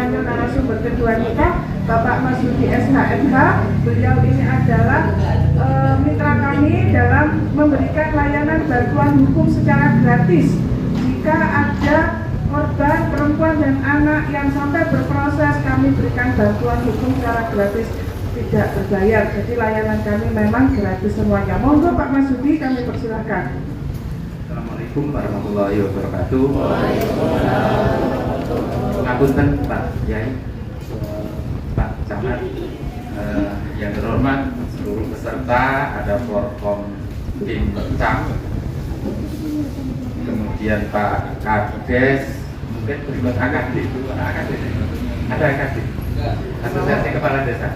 panggil narasumber kedua kita, Bapak Mas Yudi SHMH. Beliau ini adalah mitra kami dalam memberikan layanan bantuan hukum secara gratis. Jika ada korban perempuan dan anak yang sampai berproses, kami berikan bantuan hukum secara gratis, tidak berbayar. Jadi layanan kami memang gratis semuanya. Monggo Pak Mas Yudi, kami persilahkan. Assalamualaikum warahmatullahi wabarakatuh. Ngapunten Pak Yai, Pak Camat, yang terhormat seluruh peserta, ada Forkom tim Pencang, kemudian Pak Kades, mungkin berbuat AKD, ada AKD, Asosiasi Kepala Desa.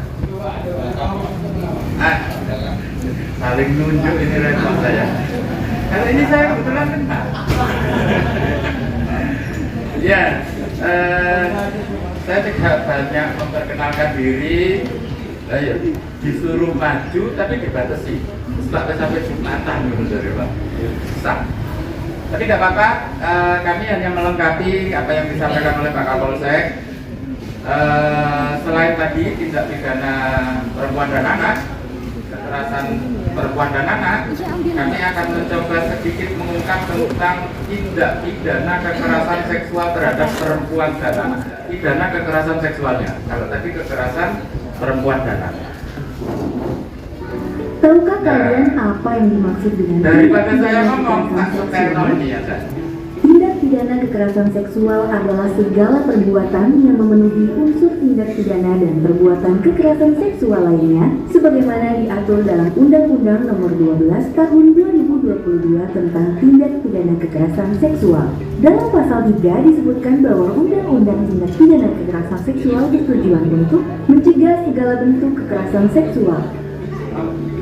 Saling nunjuk ini repot saya. Kalau ini saya kebetulan kenal. Ya, saya tidak banyak memperkenalkan diri. Disuruh maju tapi dibatasi. Sampai Jumatan dari Pak. Sah. Tapi tidak apa-apa. Kami hanya melengkapi apa yang disampaikan oleh Pak Kapolsek. Selain tadi tindak pidana perempuan dan anak, kekerasan perempuan dan anak, kami akan mencoba sedikit mengungkap tentang tindak pidana kekerasan seksual terhadap perempuan dan anak. Pidana kekerasan seksualnya, kalau tadi kekerasan perempuan dan anak. Tahukah kalian apa yang dimaksud dengan daripada saya ngomong tak setel ini ya saya. Tindak pidana kekerasan seksual adalah segala perbuatan yang memenuhi unsur tindak pidana dan perbuatan kekerasan seksual lainnya sebagaimana diatur dalam Undang-Undang Nomor 12 Tahun 2022 tentang tindak pidana kekerasan seksual. Dalam pasal 3 disebutkan bahwa Undang-Undang Tindak Pidana Kekerasan Seksual bertujuan untuk mencegah segala bentuk kekerasan seksual,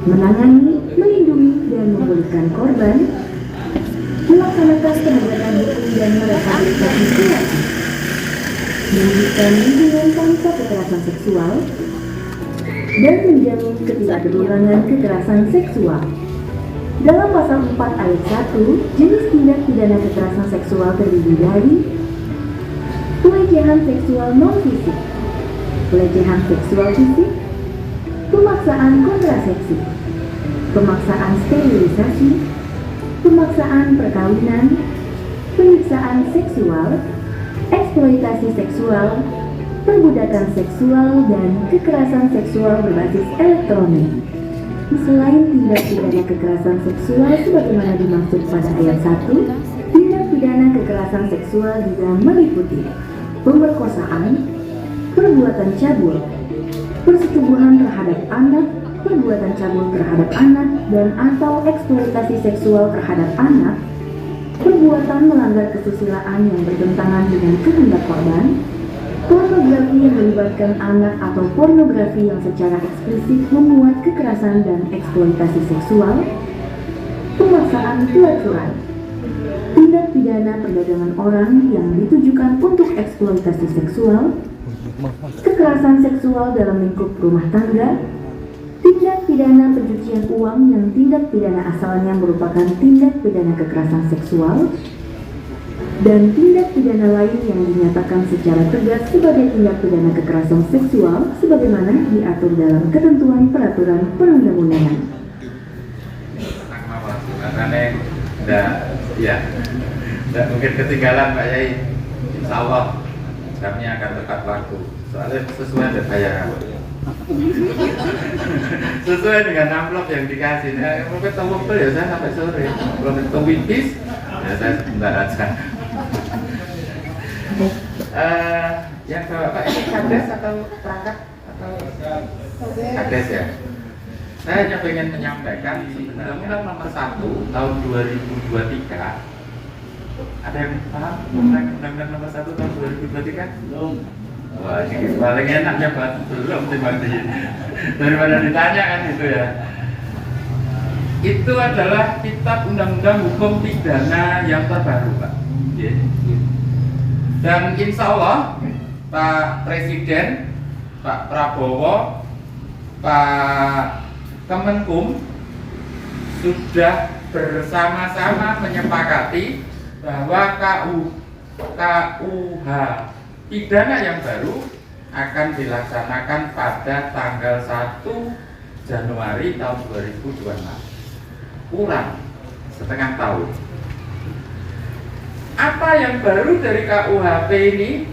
menangani, melindungi, dan memulihkan korban, melaksanakan penegakan hukum dan merehabilitasi perilaku, mewujudkan lingkungan tanpa kekerasan seksual, dan menjamin ketidakberulangan kekerasan seksual. Dalam pasal 4 ayat 1, jenis tindak pidana kekerasan seksual terdiri dari pelecehan seksual non-fisik, pelecehan seksual fisik, pemaksaan kontrasepsi, pemaksaan sterilisasi, pemaksaan perkawinan, penyiksaan seksual, eksploitasi seksual, perbudakan seksual, dan kekerasan seksual berbasis elektronik. Selain tindak pidana kekerasan seksual sebagaimana dimaksud pada ayat 1, tindak pidana kekerasan seksual juga meliputi pemerkosaan, perbuatan cabul, persetubuhan terhadap anak, perbuatan cabul terhadap anak dan atau eksploitasi seksual terhadap anak, perbuatan melanggar kesusilaan yang bertentangan dengan kehendak korban, pornografi yang melibatkan anak atau pornografi yang secara eksplisit memuat kekerasan dan eksploitasi seksual, pemaksaan pelacuran, tindak pidana perdagangan orang yang ditujukan untuk eksploitasi seksual, kekerasan seksual dalam lingkup rumah tangga, tindak pidana pencucian uang yang tindak pidana asalnya merupakan tindak pidana kekerasan seksual, dan tindak pidana lain yang dinyatakan secara tegas sebagai tindak pidana kekerasan seksual sebagaimana diatur dalam ketentuan peraturan perundang-undangan. Tidak mungkin ketinggalan Pak Yai. Insya Allah kami akan tepat waktu. Soalnya sesuai dengan bayaran. Sesuai dengan amplop yang dikasih. Mungkin tahu ya saya sampai sore. Kalau itu wipis, ya saya sebentar aja. Yang Bapak ini kades atau perangkat atau kades ya? Saya hanya ingin menyampaikan sebenarnya Undang Nomor 1 Tahun 2023. Ada yang paham Undang-Undang Nomor 1 Tahun 2023? Belum. Wah, ini paling enaknya belum daripada ditanya kan itu ya. Itu adalah kitab Undang-Undang Hukum Pidana yang terbaru Pak. Dan insya Allah Pak Presiden, Pak Prabowo, Pak Kemenkum sudah bersama-sama menyepakati bahwa KUH pidana yang baru akan dilaksanakan pada tanggal 1 Januari tahun 2026. Kurang setengah tahun. Apa yang baru dari KUHP ini?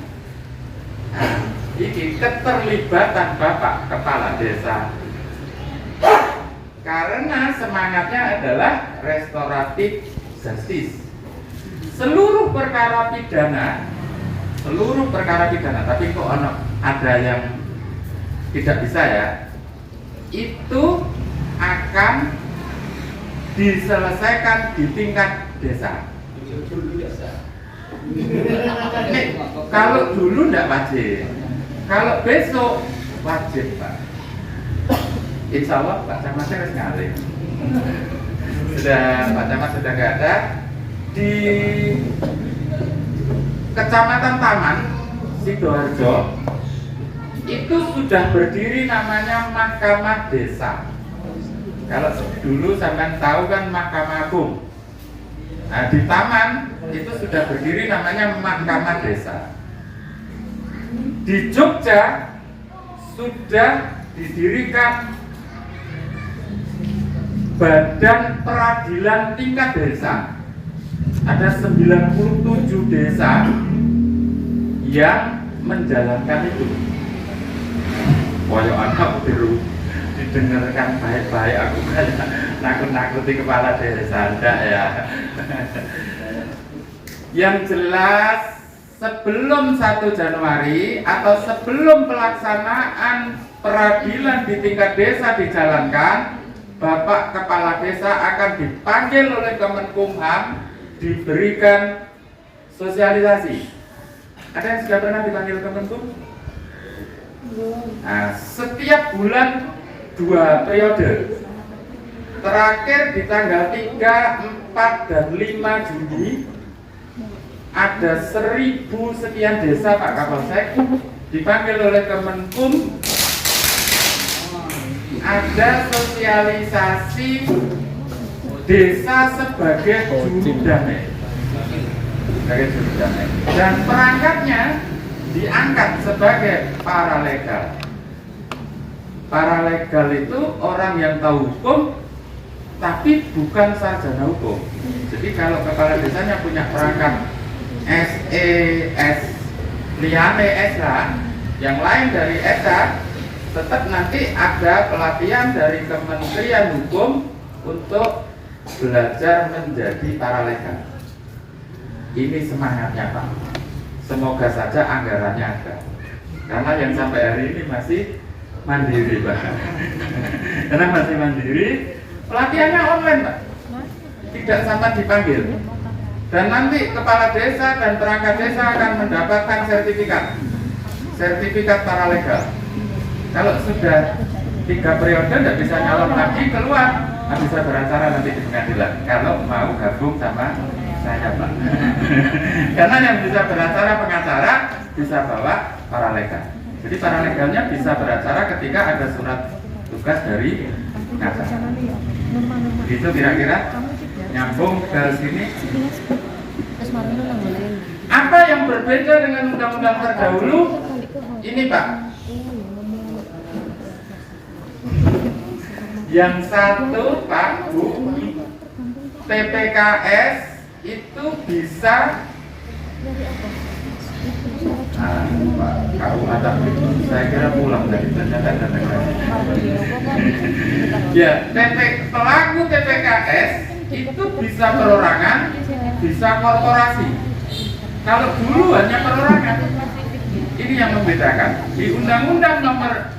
Nah, ini keterlibatan Bapak Kepala Desa. Karena semangatnya adalah restoratif justice. Seluruh perkara pidana, tapi kok ada yang tidak bisa ya, itu akan diselesaikan di tingkat desa. Nih, kalau dulu tidak wajib, kalau besok wajib Pak. Insya Allah Pak Camat harus ngalih. Pak Camat sudah nggak ada. Di Kecamatan Taman Sidoarjo itu sudah berdiri namanya Mahkamah Desa. Kalau dulu sampean tahu kan Mahkamah Agung. Nah, di Taman itu sudah berdiri namanya Mahkamah Desa. Di Jogja sudah didirikan Badan Peradilan Tingkat Desa. Ada 97 desa yang menjalankan itu. Koyo anak biru didengarkan baik-baik, aku kayak nakut-nakuti kepala desa enggak ya. Yang jelas sebelum 1 Januari atau sebelum pelaksanaan peradilan di tingkat desa dijalankan, Bapak Kepala Desa akan dipanggil oleh Kemenkumham, diberikan sosialisasi. Ada yang sudah pernah dipanggil Kemenkum? Nah, setiap bulan 2 periode. Terakhir di tanggal 3, 4, dan 5 Juni ada 1000 sekian desa Pak Kapolsek dipanggil oleh Kemenkum. Ada sosialisasi desa sebagai juru damai, dan perangkatnya diangkat sebagai paralegal. Paralegal itu orang yang tahu hukum tapi bukan sarjana hukum. Jadi kalau kepala desanya punya perangkat SE, S, liane SH, yang lain dari SH, tetap nanti ada pelatihan dari Kementerian Hukum untuk belajar menjadi paralegal. Ini semangatnya Pak. Semoga saja anggarannya ada. Karena yang sampai hari ini masih mandiri Pak. Karena masih mandiri, pelatihannya online Pak. Tidak sampai dipanggil. Dan nanti kepala desa dan perangkat desa akan mendapatkan sertifikat paralegal. Kalau sudah 3 periode tidak bisa nyalon lagi, keluar, bisa beracara nanti di pengadilan. Kalau mau gabung sama saya Pak. Karena yang bisa beracara pengacara bisa bawa paralegal. Jadi paralegalnya bisa beracara ketika ada surat tugas dari pengacara. Itu kira-kira nyambung ke sini. Apa yang berbeda dengan undang-undang terdahulu? Ini Pak. Yang satu Pak Bu, TPKS itu bisa Pak, kamu ada saya kira pulang dari ternyata ada ya, pelaku TPKS itu bisa perorangan, bisa korporasi. Kalau dulu hanya perorangan. Ini yang membedakan. Di undang-undang nomor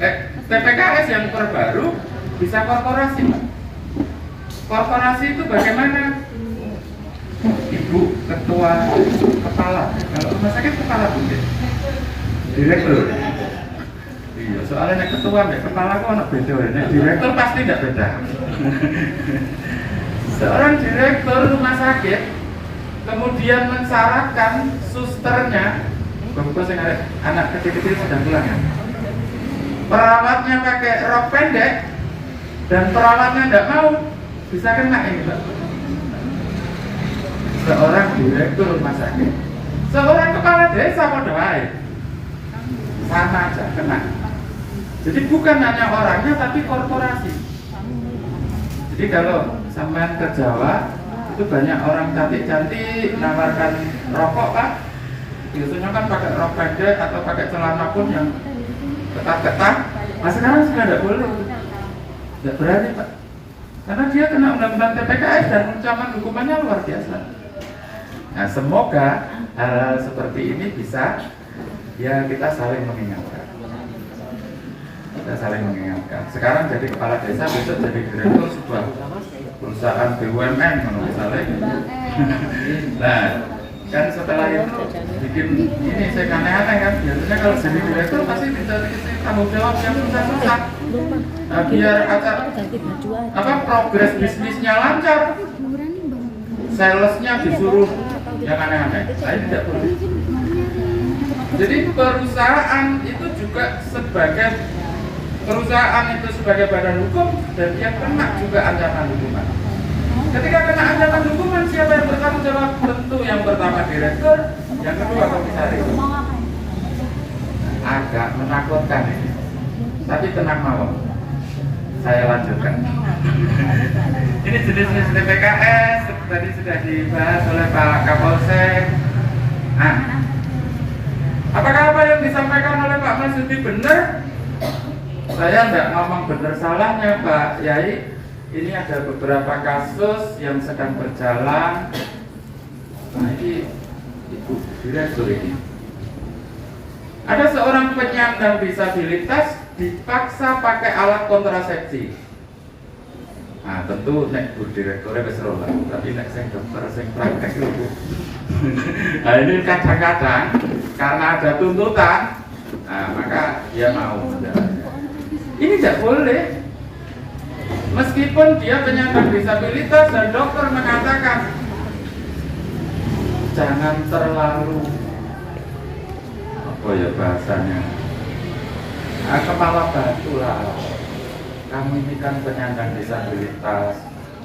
TPKS yang terbaru bisa korporasi. Korporasi itu bagaimana? Ibu ketua kepala, kalau rumah sakit kepala bunda, direktur. Iya, soalnya ketua nih kepala kok anak beda, nih direktur pasti tidak beda. Seorang direktur rumah sakit kemudian mensyaratkan susternya, bagus yang anak kecil-kecil sedang pulang ya, perawatnya pakai rok pendek dan perawatnya tidak mau, bisa kena ini Pak. Seorang direktur rumah sakit, seorang kepala desa pada baik, sama aja kena. Jadi bukan hanya orangnya tapi korporasi. Jadi kalau sampean ke Jawa itu banyak orang cantik-cantik nawarkan rokok kan, biasanya kan pakai rok pendek atau pakai celana pun yang ketat-ketat. Nah sekarang sudah tidak boleh, tidak berani Pak, karena dia kena undang-undang TPKS dan ancaman hukumannya luar biasa. Nah semoga hal seperti ini bisa ya kita saling mengingatkan. Kita saling mengingatkan. Sekarang jadi kepala desa, besok jadi direktur sebuah perusahaan BUMN misalnya. Nah, kan setelah itu bikin ini saya aneh-aneh kan. Biasanya kalau jadi direktur pasti bisa tanggung jawab yang susah-susah. Nah, biar progres bisnisnya lancar. Salesnya disuruh yang aneh-aneh. Saya tidak boleh. Jadi perusahaan itu juga sebagai badan hukum dan dia kena juga ancaman hukuman. Ketika kena ancaman hukuman, siapa yang bertanggung jawab? Tentu yang pertama direktur, yang kedua komisaris. Agak menakutkan ini, tapi tenang mawon. Saya lanjutkan. Ini jenis-jenis TPKS tadi sudah dibahas oleh Pak Kapolsek. Nah, apakah apa yang disampaikan oleh Pak Marsudi benar? Saya tidak ngomong benar salahnya Pak Yai. Ini ada beberapa kasus yang sedang berjalan. Nah ini Ibu Direktur ini. Ada seorang penyandang disabilitas dipaksa pakai alat kontrasepsi. Nah tentu nek Bu Direkturnya wis ora, tapi nek sing dokter sing praktek itu. Nah ini kadang-kadang karena ada tuntutan, nah maka dia mau menjalankan. Ini tidak boleh. Meskipun dia penyandang disabilitas dan dokter mengatakan jangan terlalu apa ya bahasanya, kepala batu lah. Kamu ini kan penyandang disabilitas,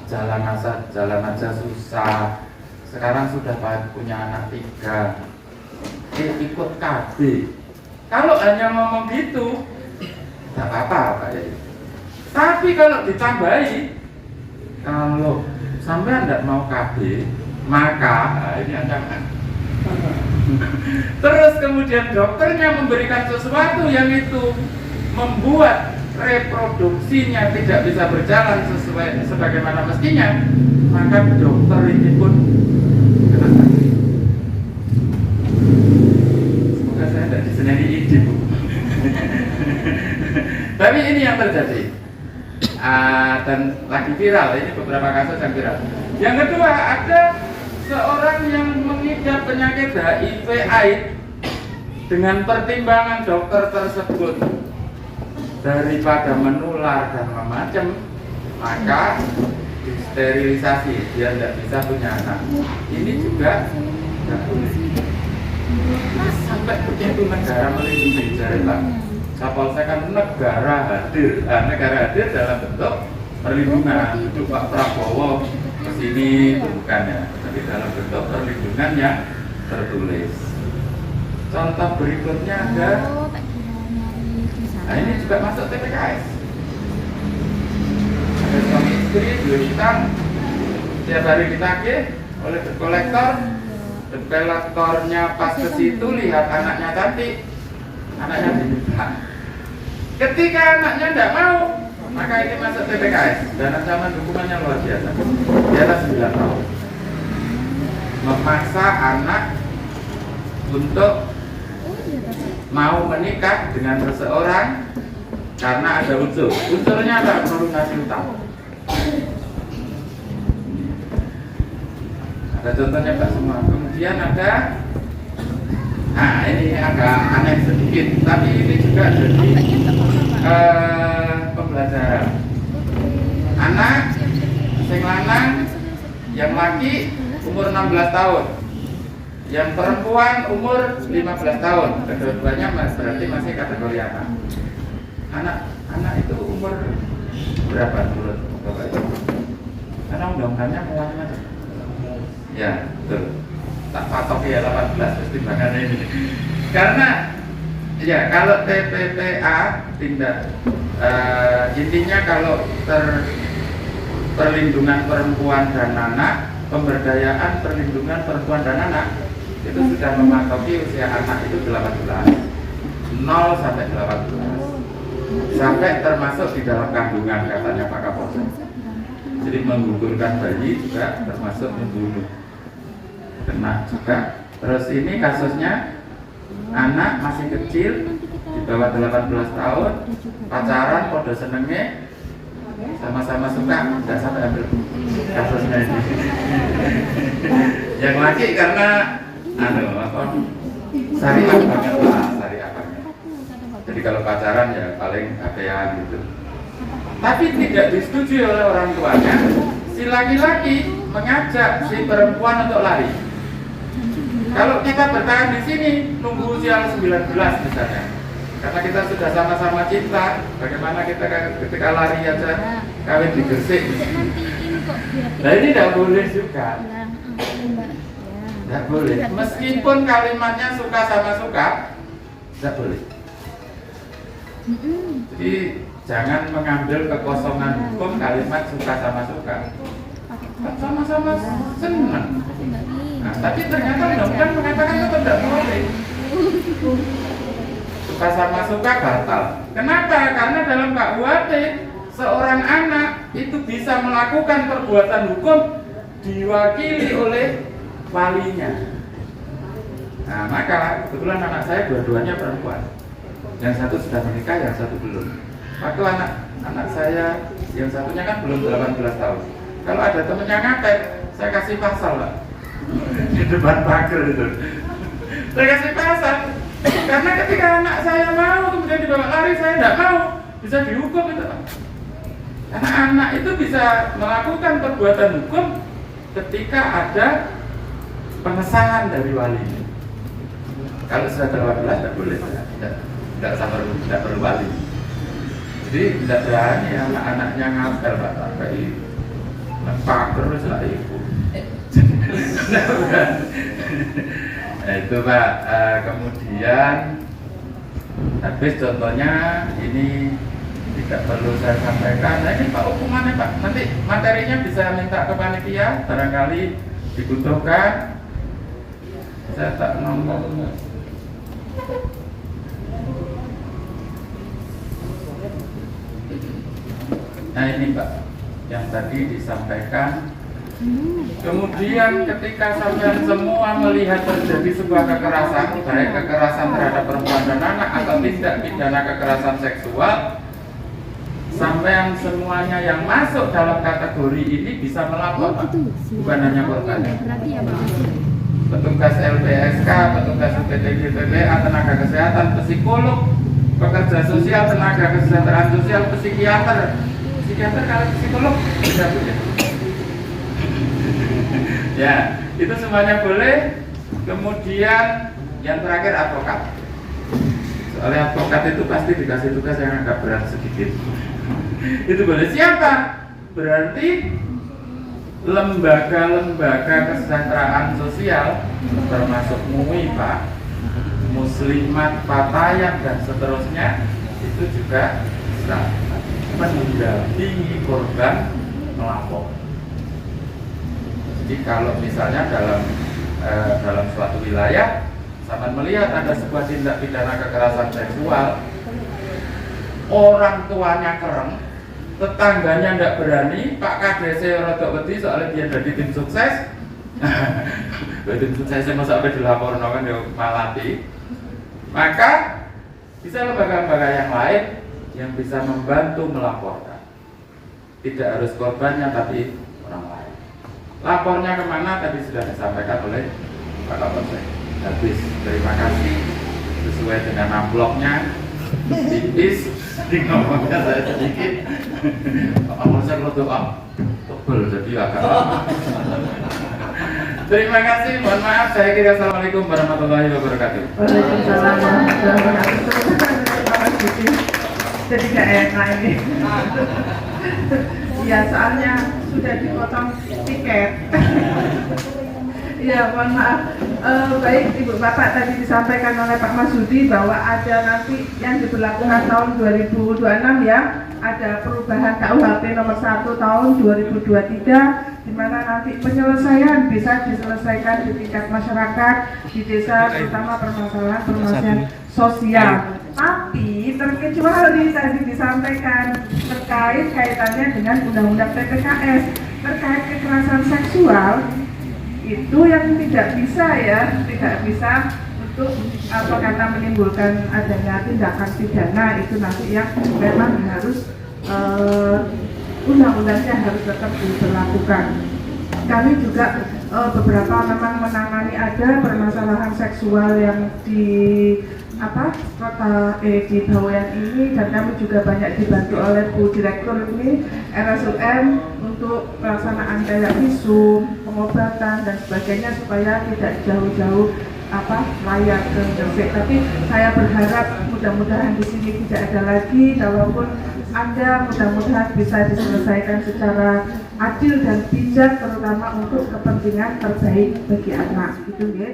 jalan aja susah. Sekarang sudah punya anak 3, ikut KB. Kalau hanya ngomong gitu tidak apa-apa Pak Yai. Tapi kalau ditambahi, kalau sampai tidak mau KB, maka ini ancaman. Terus kemudian dokternya memberikan sesuatu yang itu membuat reproduksinya tidak bisa berjalan sesuai sebagaimana mestinya, maka dokter ini pun kena sanksi. Semoga saya tidak diseneni ide Bu. Tapi ini yang terjadi. Dan lagi viral, ini beberapa kasus yang viral. Yang kedua, ada seorang yang mengidap penyakit HIV/AIDS dengan pertimbangan dokter tersebut daripada menular dan memacem, maka disterilisasi, dia tidak bisa punya anak. Ini juga tidak boleh. Sampai begitu negara melindungi jalan. Kapolsek kan negara hadir dalam bentuk perlindungan. Itu Pak Prabowo kesini itu bukan ya, tapi dalam bentuk perlindungan yang tertulis. Contoh berikutnya ada, nah ini juga masuk TPKS. Ada suami istri duit utang, tiap hari ditagih oleh kolektor. Kolektornya pas ke situ lihat anaknya cantik, anaknya diminta. Ketika anaknya tidak mau, maka ini masuk TPKS dan ancaman hukumannya luar biasa, di atas 9 tahun. Memaksa anak untuk mau menikah dengan seseorang karena ada unsur. Unsurnya ada melunasi utang. Ada contohnya Pak semua. Kemudian ada, nah ini agak aneh sedikit, tapi ini juga jadi pembelajaran. Anak sing lanang, yang laki umur 16 tahun, yang perempuan umur 15 tahun. Kedua-duanya berarti masih kategori anak. Anak itu umur berapa menurut Bapak itu? Karena undang-undangnya mulanya ya betul, tak patok ya 18 pertimbangannya ini. Karena Ya, kalau TPPA tindak intinya kalau perlindungan perempuan dan anak, pemberdayaan perlindungan perempuan dan anak itu sudah mematoki usia anak itu 18, 0 sampai 18, sampai termasuk di dalam kandungan katanya Pak Kapolsek. Jadi menggugurkan bayi juga termasuk membunuh, kena juga. Terus ini kasusnya anak masih kecil di bawah 18 tahun, pacaran, kode senengnya, sama-sama suka, nggak sampai ambil kasusnya ini. Yang laki karena syariah banget lah, syariah banget. Jadi kalau pacaran ya paling abean gitu. Tapi tidak disetujui oleh orang tuanya si laki-laki mengajak si perempuan untuk lari. Kalau kita bertahan di sini nunggu usia 19 misalnya, karena kita sudah sama-sama cinta, bagaimana kita ketika lari aja kawin di Gresik? Nah ini tidak boleh juga, tidak boleh. Meskipun kalimatnya suka sama suka, tidak boleh. Jadi jangan mengambil kekosongan hukum kalimat suka sama suka. Sama-sama senang. Nah, tapi ternyata undang-undang mengatakan itu tidak boleh. Suka sama suka batal. Kenapa? Karena dalam KUHP seorang anak itu bisa melakukan perbuatan hukum diwakili oleh walinya. Nah, maka kebetulan anak saya dua-duanya perempuan. Yang satu sudah menikah, yang satu belum. Waktu anak saya yang satunya kan belum 18 tahun. Kalau ada temennya ngapet, saya kasih pasal Pak. Di depan pagar itu. Saya kasih pasal. Karena ketika anak saya mau kemudian dibawa lari, saya tidak mau, bisa dihukum itu Pak. Karena anak itu bisa melakukan perbuatan hukum ketika ada pengesahan dari walinya. Kalau sudah 18 tidak boleh, tidak perlu wali. Jadi tidak berani anak-anaknya ngapel Pak, sampai pagar lah ibu. Nah, itu Pak. Kemudian habis contohnya ini tidak perlu saya sampaikan. Nah ini Pak hukumannya Pak. Nanti materinya bisa minta ke panitia, barangkali dibutuhkan. Saya tak ngomong. Nah ini Pak, yang tadi disampaikan. Kemudian ketika sampai semua melihat terjadi sebuah kekerasan, baik kekerasan terhadap perempuan dan anak atau tindak pidana kekerasan seksual, sampai semuanya yang masuk dalam kategori ini bisa melapor, bukan hanya korbannya. Petugas LPSK, petugas UPTGPPA, tenaga kesehatan, psikolog, pekerja sosial, tenaga kesejahteraan sosial, psikiater kalau psikolog tidak boleh. Ya, itu semuanya boleh. Kemudian yang terakhir advokat. Soalnya advokat itu pasti dikasih tugas yang agak berat sedikit. Itu boleh. Siapa? Berarti lembaga-lembaga kesejahteraan sosial termasuk MUI Pak, Muslimat, Fatayat dan seterusnya itu juga bisa mendampingi korban melapor. Jadi kalau misalnya dalam suatu wilayah sama melihat ada sebuah tindak pidana kekerasan seksual, orang tuanya kereng, tetangganya tidak berani, Pak Kades rodok wedi soalnya dia jadi tim sukses. Tim suksesnya masa sampai dilaporkan kan ya malati. Maka bisa lembaga-lembaga yang lain yang bisa membantu melaporkan. Tidak harus korbannya tapi orang lain. Lapornya kemana tadi sudah disampaikan oleh Pak Kapolsek. Habis, terima kasih. Sesuai dengan amplopnya, tipis, di ngomongnya saya sedikit. Pak Kapolsek lo doa, tebel jadi agak lama. Terima kasih, mohon maaf. Saya kira assalamualaikum warahmatullahi wabarakatuh. Waalaikumsalam warahmatullahi wabarakatuh. Jadi gak enak ini. Ya soalnya sudah dipotong tiket. Ya, mohon maaf. Baik Ibu Bapak, tadi disampaikan oleh Pak Masudi bahwa ada nanti yang diberlakukan tahun 2026 ya, ada perubahan KUHP nomor 1 tahun 2023, di mana nanti penyelesaian bisa diselesaikan di tingkat masyarakat, di desa, terutama permasalahan sosial. Tapi terkecuali tadi disampaikan terkait kaitannya dengan Undang-Undang PPKS terkait kekerasan seksual, itu yang tidak bisa untuk karena menimbulkan adanya tindakan pidana, itu nanti yang memang harus undang-undangnya harus tetap diberlakukan. Kami juga beberapa memang menangani ada permasalahan seksual yang di di Bawean ini, dan kami juga banyak dibantu oleh Bu Direktur ini RSUM untuk pelaksanaan kayak visum, pengobatan dan sebagainya supaya tidak jauh-jauh layar ke Gresik. Tapi saya berharap mudah-mudahan di sini tidak ada lagi, kalaupun ada mudah-mudahan bisa diselesaikan secara adil dan bijak, terutama untuk kepentingan terbaik bagi anak. Itu ya.